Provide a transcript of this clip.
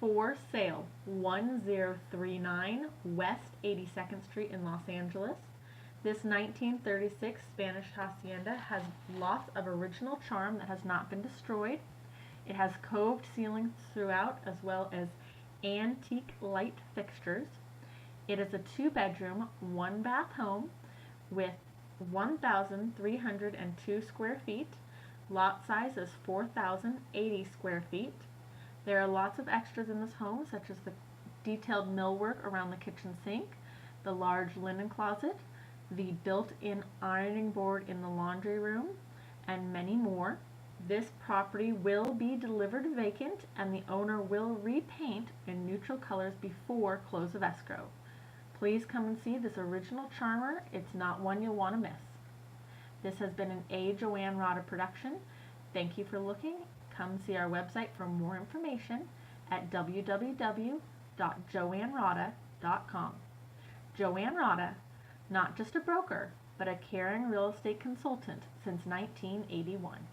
For sale, 1039 West 82nd Street in Los Angeles. This 1936 Spanish hacienda has lots of original charm that has not been destroyed. It has coved ceilings throughout as well as antique light fixtures. It is a 2-bedroom, 1-bath home with 1,302 square feet. Lot size is 4,080 square feet. There are lots of extras in this home, such as the detailed millwork around the kitchen sink, the large linen closet, the built-in ironing board in the laundry room, and many more. This property will be delivered vacant, and the owner will repaint in neutral colors before close of escrow. Please come and see this original charmer. It's not one you'll want to miss. This has been an A. Joanne Rada production. Thank you for looking. Come see our website for more information at www.joannrada.com. Joanne Rada, not just a broker, but a caring real estate consultant since 1981.